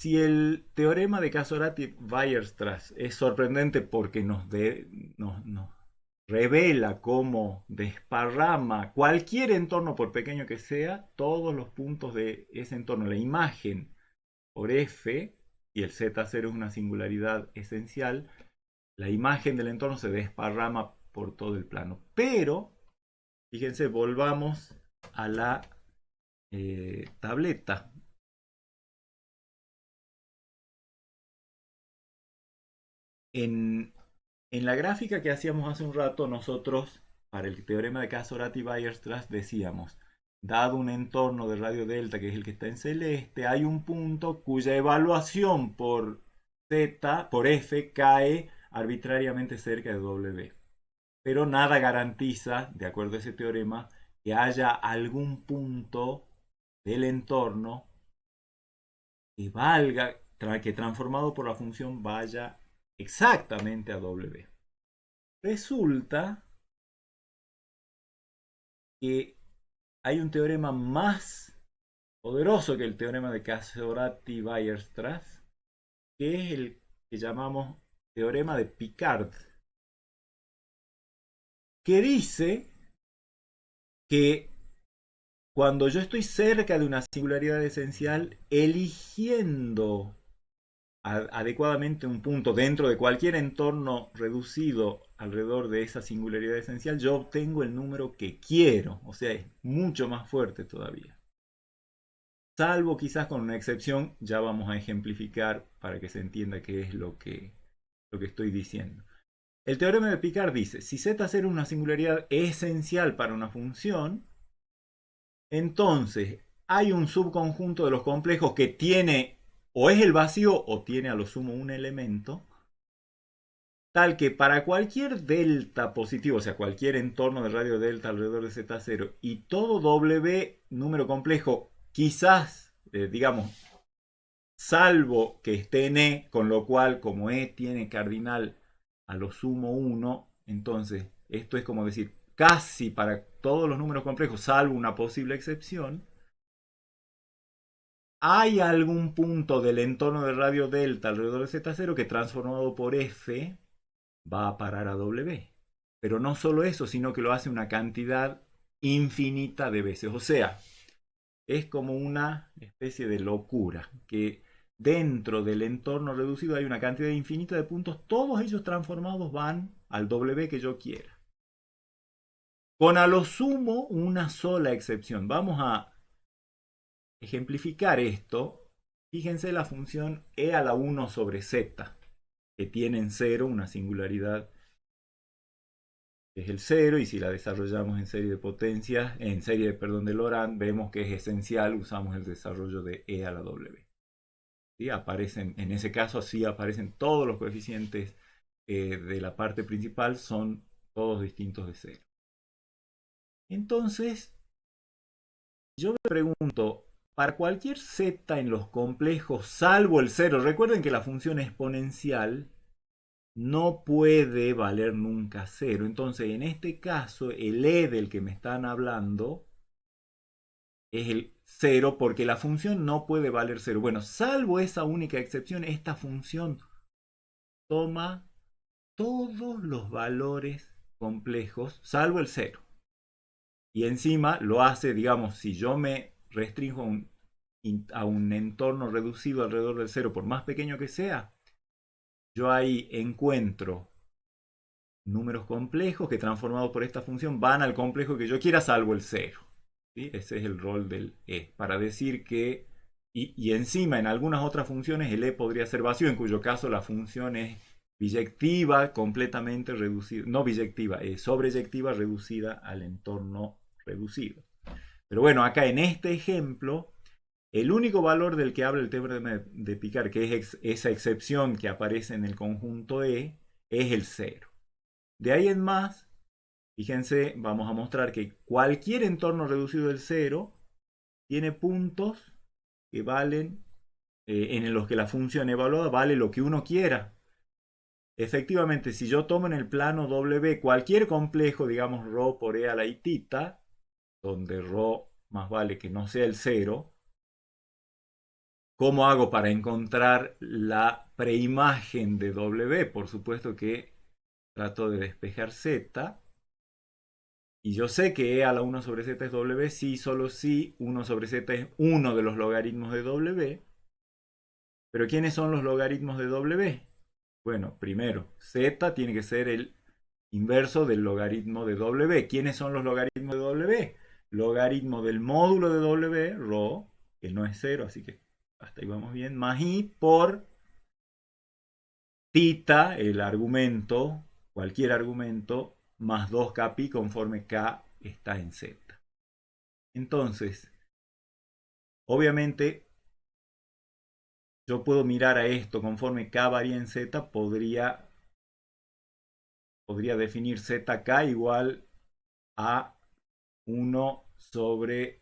Si el teorema de Casorati-Weierstrass es sorprendente porque nos revela cómo desparrama cualquier entorno, por pequeño que sea, todos los puntos de ese entorno, la imagen por F, y el Z0 es una singularidad esencial, la imagen del entorno se desparrama por todo el plano. Pero, fíjense, volvamos a la tableta. En, en la gráfica que hacíamos hace un rato, nosotros, para el teorema de Casorati-Weierstrass, decíamos, dado un entorno de radio delta, que es el que está en celeste, hay un punto cuya evaluación por Z, por F, cae arbitrariamente cerca de W. Pero nada garantiza, de acuerdo a ese teorema, que haya algún punto del entorno que valga, que transformado por la función vaya exactamente a W. Resulta que hay un teorema más poderoso que el teorema de Casorati-Weierstrass, que es el que llamamos teorema de Picard, que dice que cuando yo estoy cerca de una singularidad esencial, eligiendo adecuadamente un punto dentro de cualquier entorno reducido alrededor de esa singularidad esencial, yo obtengo el número que quiero. O sea, es mucho más fuerte todavía. Salvo quizás con una excepción, ya vamos a ejemplificar para que se entienda qué es lo que estoy diciendo. El teorema de Picard dice, si Z0 es una singularidad esencial para una función, entonces hay un subconjunto de los complejos que tiene o es el vacío o tiene a lo sumo un elemento, tal que para cualquier delta positivo, o sea, cualquier entorno de radio delta alrededor de Z0 y todo W número complejo, quizás, digamos, salvo que esté en E, con lo cual como E tiene cardinal a lo sumo 1, entonces esto es como decir, casi para todos los números complejos, salvo una posible excepción, hay algún punto del entorno de radio delta alrededor de Z0 que transformado por F va a parar a W. Pero no solo eso, sino que lo hace una cantidad infinita de veces. O sea, es como una especie de locura, que dentro del entorno reducido hay una cantidad infinita de puntos, todos ellos transformados van al W que yo quiera. Con a lo sumo una sola excepción. Vamos a ejemplificar esto. Fíjense la función e a la 1 sobre z, que tiene en cero una singularidad que es el cero, y si la desarrollamos en serie de potencias, en serie, perdón, de Laurent, vemos que es esencial, usamos el desarrollo de e a la w. ¿Sí? Aparecen, en ese caso sí aparecen todos los coeficientes de la parte principal, son todos distintos de cero. Entonces, yo me pregunto, para cualquier z en los complejos, salvo el cero, recuerden que la función exponencial no puede valer nunca cero. Entonces, en este caso, el e del que me están hablando es el cero porque la función no puede valer cero. Bueno, salvo esa única excepción, esta función toma todos los valores complejos, salvo el cero. Y encima lo hace, digamos, si yo me restringo a un entorno reducido alrededor del cero, por más pequeño que sea, yo ahí encuentro números complejos que transformados por esta función van al complejo que yo quiera salvo el cero. ¿Sí? Ese es el rol del e, para decir que, y encima en algunas otras funciones el e podría ser vacío, en cuyo caso la función es biyectiva completamente reducida, no biyectiva, sobreyectiva reducida al entorno reducido. Pero bueno, acá en este ejemplo, el único valor del que habla el teorema de Picard, que es esa excepción que aparece en el conjunto E, es el cero. De ahí en más, fíjense, vamos a mostrar que cualquier entorno reducido del cero tiene puntos que valen, en los que la función evaluada vale lo que uno quiera. Efectivamente, si yo tomo en el plano W cualquier complejo, digamos ρ por e a la itita, donde ρ más vale que no sea el cero, ¿Cómo hago para encontrar la preimagen de W? Por supuesto que trato de despejar Z. Y yo sé que E a la 1 sobre Z es W si, solo si 1 sobre Z es uno de los logaritmos de W. Pero ¿quiénes son los logaritmos de W? Bueno, primero, Z tiene que ser el inverso del logaritmo de W. ¿Quiénes son los logaritmos de W? Logaritmo del módulo de W, ρ, que no es cero, así que hasta ahí vamos bien, más I por tita, el argumento, cualquier argumento, más 2kpi conforme k está en Z. Entonces, obviamente, yo puedo mirar a esto conforme k varía en Z, podría definir zk igual a 1 sobre,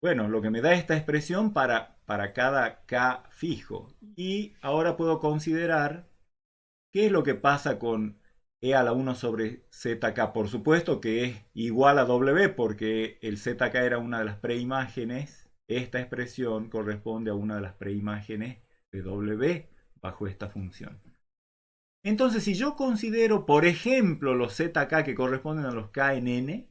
bueno, lo que me da esta expresión para cada k fijo. Y ahora puedo considerar qué es lo que pasa con e a la 1 sobre zk. Por supuesto que es igual a w porque el zk era una de las preimágenes. Esta expresión corresponde a una de las preimágenes de w bajo esta función. Entonces, si yo considero, por ejemplo, los zk que corresponden a los k en n,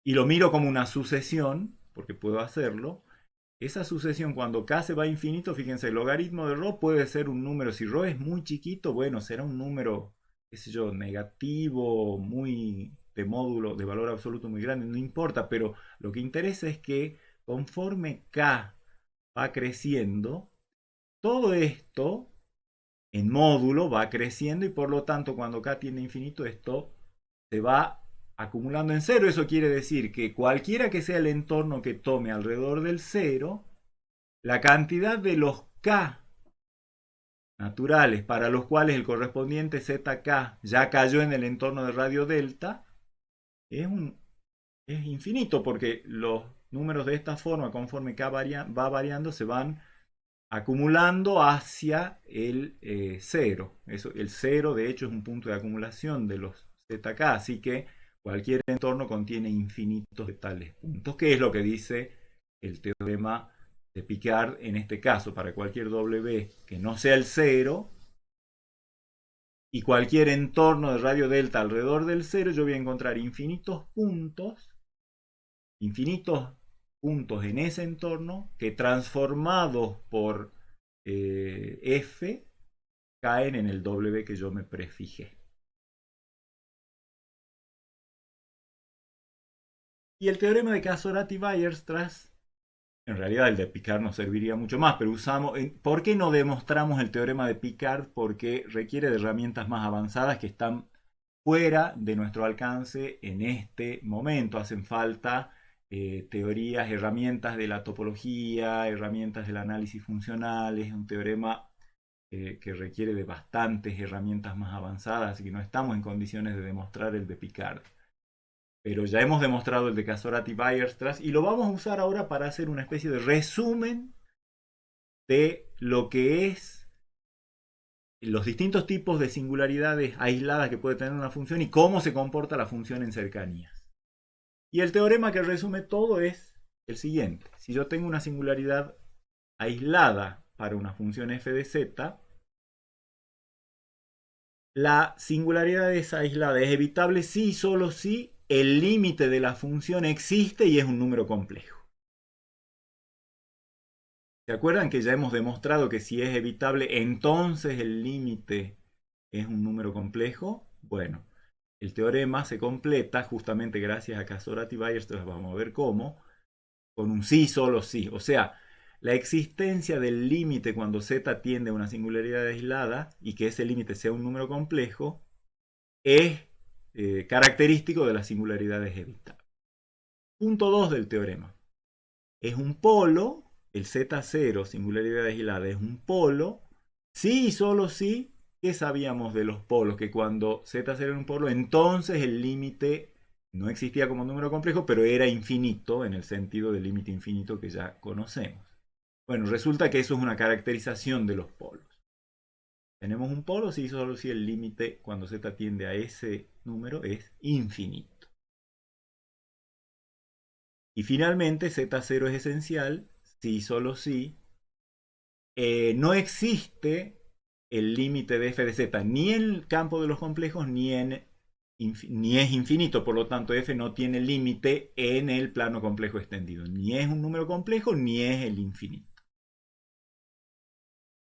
y lo miro como una sucesión, porque puedo hacerlo, esa sucesión cuando k se va a infinito, fíjense, el logaritmo de ρ puede ser un número, si ρ es muy chiquito, bueno, será un número, qué sé yo, negativo, muy de módulo, de valor absoluto muy grande, no importa, pero lo que interesa es que conforme k va creciendo, todo esto en módulo va creciendo y por lo tanto cuando k tiende a infinito esto se va acumulando en cero. Eso quiere decir que cualquiera que sea el entorno que tome alrededor del cero, la cantidad de los k naturales para los cuales el correspondiente zk ya cayó en el entorno de radio delta es, es infinito porque los números de esta forma conforme k va variando se van acumulando hacia el cero. El cero de hecho es un punto de acumulación de los zk, así que cualquier entorno contiene infinitos de tales puntos, que es lo que dice el teorema de Picard en este caso. Para cualquier w que no sea el cero y cualquier entorno de radio delta alrededor del cero, yo voy a encontrar infinitos puntos en ese entorno que transformados por f caen en el w que yo me prefijé. Y el teorema de Casorati-Weierstrass, en realidad el de Picard nos serviría mucho más, pero usamos, ¿por qué no demostramos el teorema de Picard? Porque requiere de herramientas más avanzadas que están fuera de nuestro alcance en este momento. Hacen falta teorías, herramientas de la topología, herramientas del análisis funcional. Es un teorema que requiere de bastantes herramientas más avanzadas, así que no estamos en condiciones de demostrar el de Picard. Pero ya hemos demostrado el de Casorati-Weierstrass y lo vamos a usar ahora para hacer una especie de resumen de lo que es los distintos tipos de singularidades aisladas que puede tener una función y cómo se comporta la función en cercanías. Y el teorema que resume todo es el siguiente. Si yo tengo una singularidad aislada para una función f de z, la singularidad es aislada, es evitable si y solo si el límite de la función existe y es un número complejo. ¿Se acuerdan que ya hemos demostrado que si es evitable, entonces el límite es un número complejo? Bueno, el teorema se completa justamente gracias a Casorati-Weierstrass, vamos a ver cómo, con un sí, solo sí. O sea, la existencia del límite cuando z tiende a una singularidad aislada y que ese límite sea un número complejo es característico de las singularidades evitables. Punto 2 del teorema. Es un polo, el z0, singularidad aislada, es un polo, sí y solo sí. ¿Qué sabíamos de los polos? Que cuando z0 era un polo, entonces el límite no existía como número complejo, pero era infinito en el sentido del límite infinito que ya conocemos. Bueno, resulta que eso es una caracterización de los polos. Tenemos un polo si solo si el límite cuando z tiende a ese número es infinito. Y finalmente z0 es esencial sí, solo sí, no existe el límite de f de z ni en el campo de los complejos ni es infinito, por lo tanto f no tiene límite en el plano complejo extendido, ni es un número complejo ni es el infinito.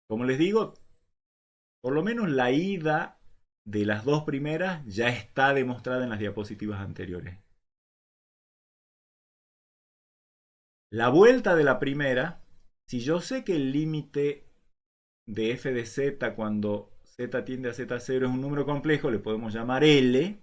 Como les digo, por lo menos la ida de las dos primeras ya está demostrada en las diapositivas anteriores. La vuelta de la primera, si yo sé que el límite de f de z cuando z tiende a z0 es un número complejo, le podemos llamar L.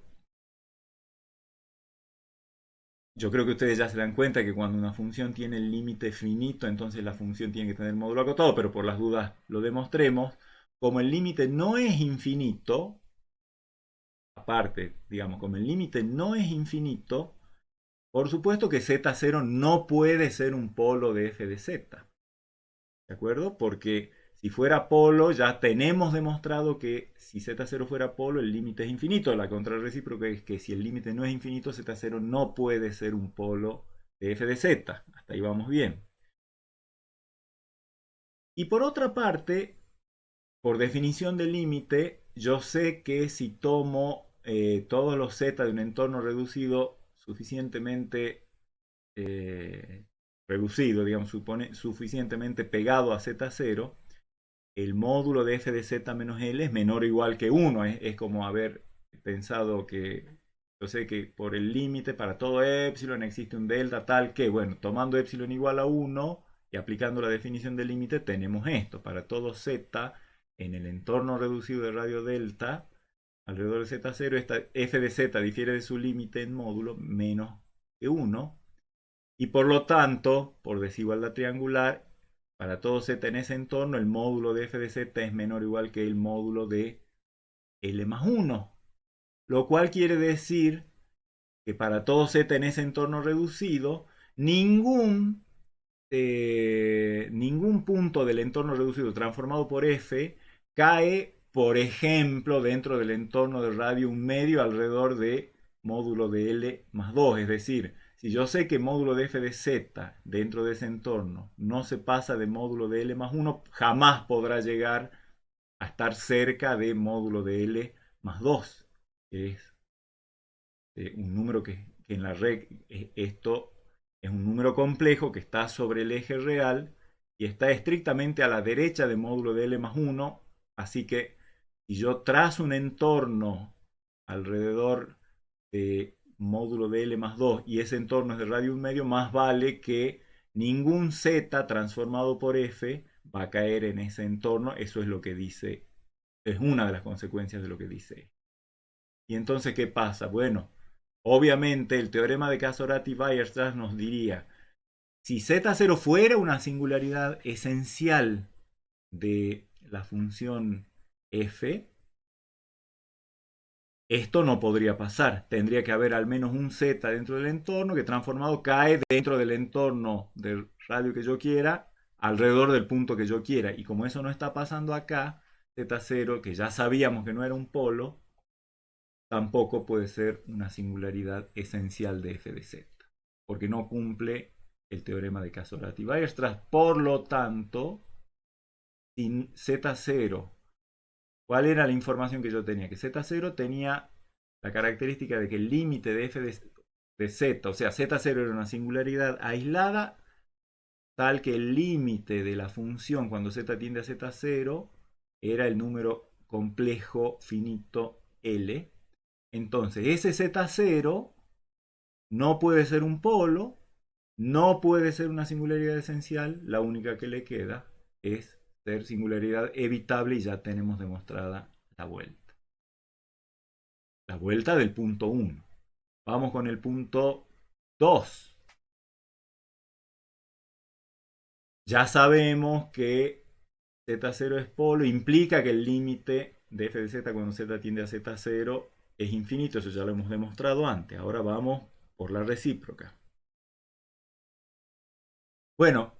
Yo creo que ustedes ya se dan cuenta que cuando una función tiene el límite finito, entonces la función tiene que tener módulo acotado, pero por las dudas lo demostremos. Como el límite no es infinito, aparte, digamos, como el límite no es infinito, por supuesto que z0 no puede ser un polo de f de z. ¿De acuerdo? Porque si fuera polo, ya tenemos demostrado que si z0 fuera polo, el límite es infinito. La contrarrecíproca es que si el límite no es infinito, z0 no puede ser un polo de f de z. Hasta ahí vamos bien. Y por otra parte, por definición de límite, yo sé que si tomo todos los z de un entorno reducido suficientemente reducido, digamos, suficientemente pegado a z0, el módulo de f de z menos L es menor o igual que 1. Es como haber pensado que, yo sé que por el límite para todo epsilon existe un delta tal que, bueno, tomando epsilon igual a 1 y aplicando la definición del límite tenemos esto. Para todo z en el entorno reducido de radio delta, alrededor de z0, esta f de z difiere de su límite en módulo menos que 1. Y por lo tanto, por desigualdad triangular, para todo z en ese entorno, el módulo de f de z es menor o igual que el módulo de L más 1. Lo cual quiere decir que para todo z en ese entorno reducido, ningún punto del entorno reducido transformado por f cae, por ejemplo, dentro del entorno de radio 1/2 alrededor de módulo de L más 2. Es decir, si yo sé que módulo de f de z dentro de ese entorno no se pasa de módulo de L más 1, jamás podrá llegar a estar cerca de módulo de L más 2, que es un número que en la red, esto es un número complejo que está sobre el eje real y está estrictamente a la derecha del módulo de L más 1, así que si yo trazo un entorno alrededor de módulo de L más 2 y ese entorno es de radio 1/2, más vale que ningún z transformado por f va a caer en ese entorno. Eso es lo que dice, es una de las consecuencias de lo que dice. Y entonces, ¿qué pasa? Bueno, obviamente el teorema de Casorati-Weierstrass nos diría, si z0 fuera una singularidad esencial de la función f, esto no podría pasar. Tendría que haber al menos un z dentro del entorno que transformado cae dentro del entorno del radio que yo quiera, alrededor del punto que yo quiera. Y como eso no está pasando acá, z0, que ya sabíamos que no era un polo, tampoco puede ser una singularidad esencial de f de z, porque no cumple el teorema de Casorati-Weierstrass. Por lo tanto, sin z0, ¿cuál era la información que yo tenía? Que z0 tenía la característica de que el límite de f de z, o sea, z0 era una singularidad aislada, tal que el límite de la función cuando z tiende a z0 era el número complejo finito L. Entonces, ese z0 no puede ser un polo, no puede ser una singularidad esencial, la única que le queda es ser singularidad evitable y ya tenemos demostrada la vuelta. La vuelta del punto 1. Vamos con el punto 2. Ya sabemos que z0 es polo, implica que el límite de f de z cuando z tiende a z0 es infinito, eso ya lo hemos demostrado antes. Ahora vamos por la recíproca. Bueno,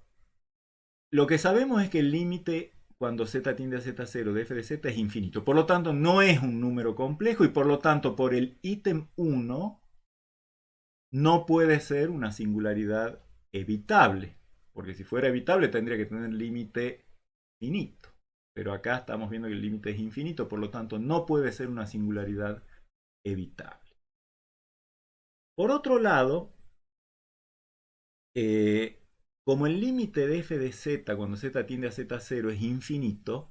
lo que sabemos es que el límite cuando z tiende a z0 de f de z es infinito. Por lo tanto, no es un número complejo y por lo tanto, por el ítem 1, no puede ser una singularidad evitable. porque si fuera evitable tendría que tener límite finito. Pero acá estamos viendo que el límite es infinito, por lo tanto no puede ser una singularidad evitable. Por otro lado, como el límite de f de z cuando z tiende a z0 es infinito,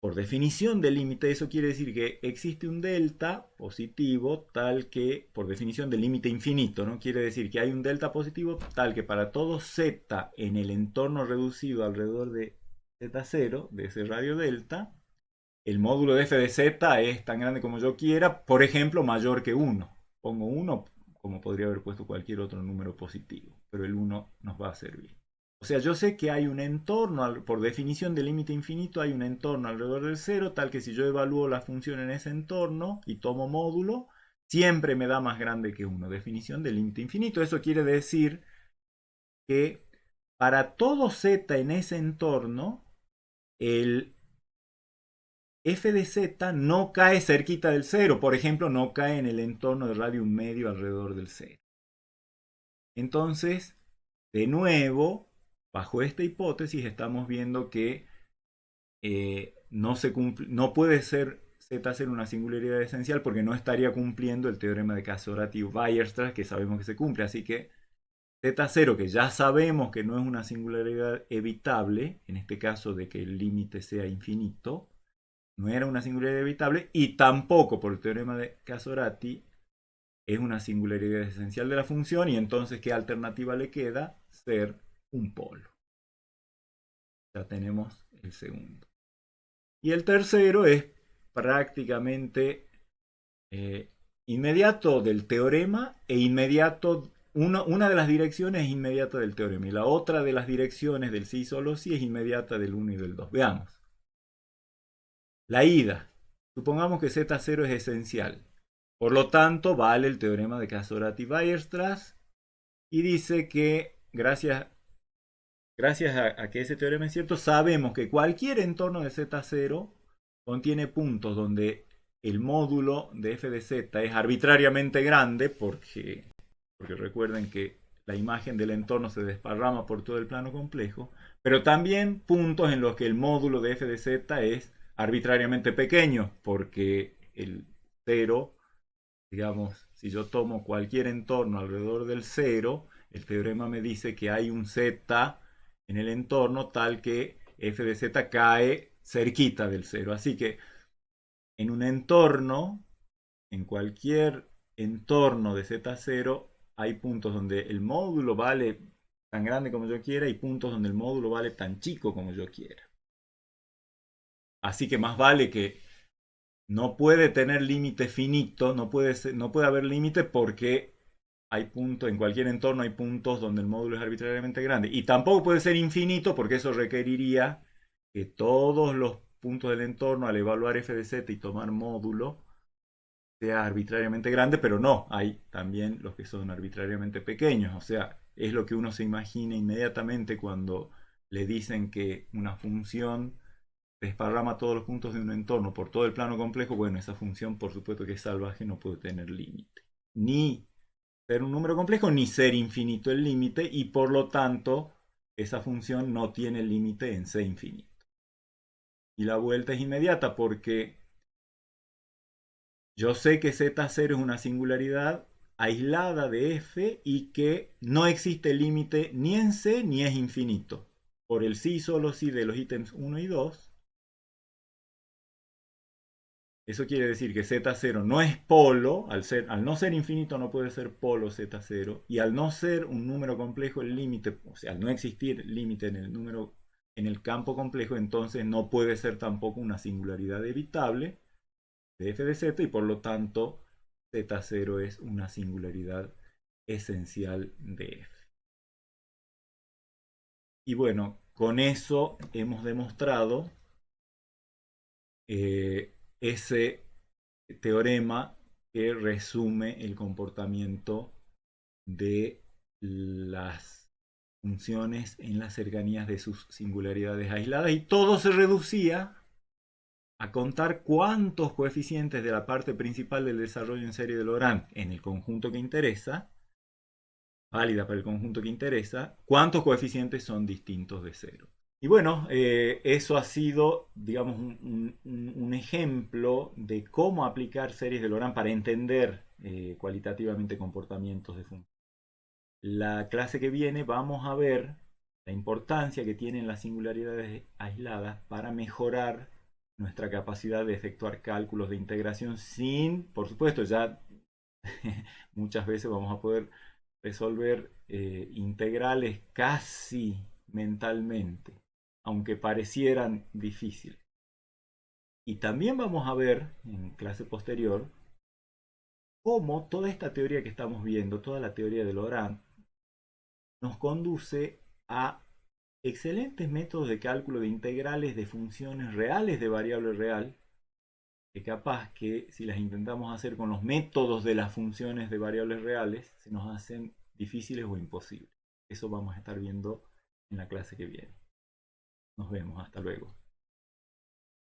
por definición del límite, eso quiere decir que existe un delta positivo tal que, por definición del límite infinito, ¿no? Quiere decir que hay un delta positivo tal que para todo z en el entorno reducido alrededor de z0, de ese radio delta, el módulo de f de z es tan grande como yo quiera, por ejemplo, mayor que 1. Pongo 1 como podría haber puesto cualquier otro número positivo, pero el 1 nos va a servir. O sea, yo sé que hay un entorno, por definición del límite infinito, hay un entorno alrededor del cero, tal que si yo evalúo la función en ese entorno y tomo módulo, siempre me da más grande que 1. Definición del límite infinito. Eso quiere decir que para todo z en ese entorno, el f de z no cae cerquita del cero. Por ejemplo, no cae en el entorno de radio medio alrededor del cero. Entonces, de nuevo, bajo esta hipótesis estamos viendo que no puede ser z0 una singularidad esencial porque no estaría cumpliendo el teorema de Casorati-Weierstrass que sabemos que se cumple. Así que z0, que ya sabemos que no es una singularidad evitable, en este caso de que el límite sea infinito, no era una singularidad evitable y tampoco por el teorema de Casorati es una singularidad esencial de la función. Y entonces, ¿qué alternativa le queda? Ser un polo. Ya tenemos el segundo. Y el tercero es prácticamente inmediato del teorema e inmediato, una de las direcciones es inmediata del teorema y la otra de las direcciones del sí solo sí es inmediata del 1 y del 2. Veamos. La ida. Supongamos que z0 es esencial. Por lo tanto, vale el teorema de Casorati-Weierstrass y dice que gracias a que ese teorema es cierto, sabemos que cualquier entorno de z0 contiene puntos donde el módulo de f de z es arbitrariamente grande porque recuerden que la imagen del entorno se desparrama por todo el plano complejo, pero también puntos en los que el módulo de f de z es arbitrariamente pequeño porque el 0, digamos, si yo tomo cualquier entorno alrededor del 0, el teorema me dice que hay un z en el entorno tal que f de z cae cerquita del 0. Así que en un entorno, en cualquier entorno de z0, hay puntos donde el módulo vale tan grande como yo quiera y puntos donde el módulo vale tan chico como yo quiera. Así que más vale que no puede tener límite finito, no puede haber límite porque hay puntos, en cualquier entorno hay puntos donde el módulo es arbitrariamente grande. Y tampoco puede ser infinito porque eso requeriría que todos los puntos del entorno al evaluar f de z y tomar módulo sea arbitrariamente grande, pero no, hay también los que son arbitrariamente pequeños. O sea, es lo que uno se imagina inmediatamente cuando le dicen que una función desparrama todos los puntos de un entorno por todo el plano complejo. Bueno, esa función por supuesto que es salvaje, no puede tener límite. Ni ser un número complejo, ni ser infinito el límite, y por lo tanto esa función no tiene límite en C infinito. Y la vuelta es inmediata porque yo sé que z0 es una singularidad aislada de f y que no existe límite ni en C ni es infinito. Por el sí y solo sí de los ítems 1 y 2. Eso quiere decir que z0 no es polo, al no ser infinito no puede ser polo z0, y al no ser un número complejo el límite, o sea, al no existir límite en el campo complejo, entonces no puede ser tampoco una singularidad evitable de f de z, y por lo tanto z0 es una singularidad esencial de f. Y bueno, con eso hemos demostrado ese teorema que resume el comportamiento de las funciones en las cercanías de sus singularidades aisladas, y todo se reducía a contar cuántos coeficientes de la parte principal del desarrollo en serie de Lorentz en el conjunto que interesa válida para el conjunto que interesa, cuántos coeficientes son distintos de cero. Y bueno, eso ha sido, digamos, un ejemplo de cómo aplicar series de Lorentz para entender cualitativamente comportamientos de funciones. La clase que viene vamos a ver la importancia que tienen las singularidades aisladas para mejorar nuestra capacidad de efectuar cálculos de integración sin, por supuesto, ya muchas veces vamos a poder resolver integrales casi mentalmente, aunque parecieran difíciles. Y también vamos a ver en clase posterior cómo toda esta teoría que estamos viendo, toda la teoría de Lorentz, nos conduce a excelentes métodos de cálculo de integrales de funciones reales de variable real, que capaz que si las intentamos hacer con los métodos de las funciones de variables reales, se nos hacen difíciles o imposibles. Eso vamos a estar viendo en la clase que viene. Nos vemos, hasta luego.